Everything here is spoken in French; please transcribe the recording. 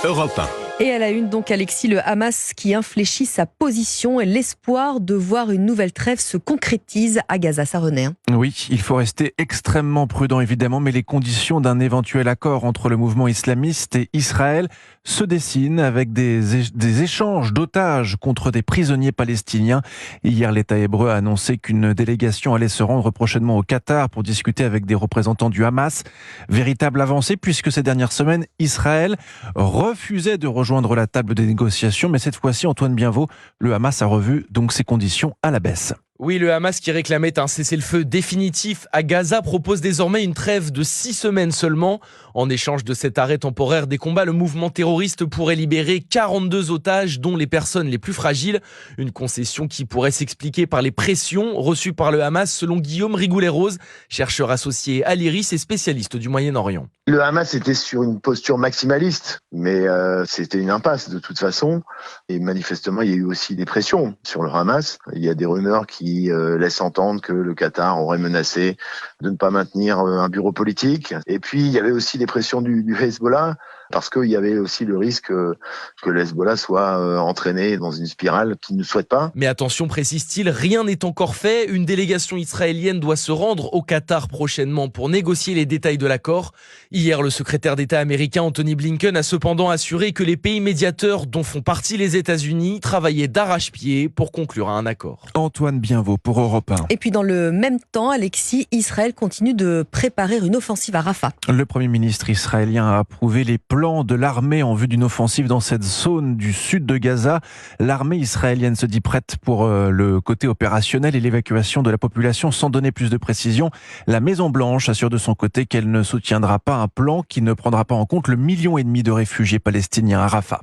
Europe 1. Et à la une, donc, Alexis, le Hamas qui infléchit sa position et l'espoir de voir une nouvelle trêve se concrétise à Gaza. Ça, René. Oui, il faut rester extrêmement prudent évidemment, mais les conditions d'un éventuel accord entre le mouvement islamiste et Israël se dessinent avec des échanges d'otages contre des prisonniers palestiniens. Hier, l'État hébreu a annoncé qu'une délégation allait se rendre prochainement au Qatar pour discuter avec des représentants du Hamas. Véritable avancée puisque ces dernières semaines, Israël refusait de rejoindre la table des négociations, mais cette fois-ci, Antoine Bienvaux, le Hamas a revu donc ses conditions à la baisse. Oui, le Hamas qui réclamait un cessez-le-feu définitif à Gaza propose désormais une trêve de 6 semaines seulement. En échange de cet arrêt temporaire des combats, le mouvement terroriste pourrait libérer 42 otages, dont les personnes les plus fragiles. Une concession qui pourrait s'expliquer par les pressions reçues par le Hamas, selon Guillaume Rigoulet-Rose, chercheur associé à l'IRIS et spécialiste du Moyen-Orient. Le Hamas était sur une posture maximaliste, mais c'était une impasse de toute façon. Et manifestement, il y a eu aussi des pressions sur le Hamas. Il y a des rumeurs qui laissent entendre que le Qatar aurait menacé de ne pas maintenir un bureau politique. Et puis, il y avait aussi des pressions du Hezbollah, parce qu'il y avait aussi le risque que le Hezbollah soit entraîné dans une spirale qu'il ne souhaite pas. Mais attention, précise-t-il, rien n'est encore fait. Une délégation israélienne doit se rendre au Qatar prochainement pour négocier les détails de l'accord. Hier, le secrétaire d'État américain Anthony Blinken a cependant assuré que les pays médiateurs, dont font partie les États-Unis, travaillaient d'arrache-pied pour conclure un accord. Antoine Bienvaux pour Europe 1. Et puis dans le même temps, Alexis, Israël continue de préparer une offensive à Rafah. Le Premier ministre israélien a approuvé les plans de l'armée en vue d'une offensive dans cette zone du sud de Gaza. L'armée israélienne se dit prête pour le côté opérationnel et l'évacuation de la population sans donner plus de précision. La Maison-Blanche assure de son côté qu'elle ne soutiendra pas un plan qui ne prendra pas en compte le 1,5 million de réfugiés palestiniens à Rafah.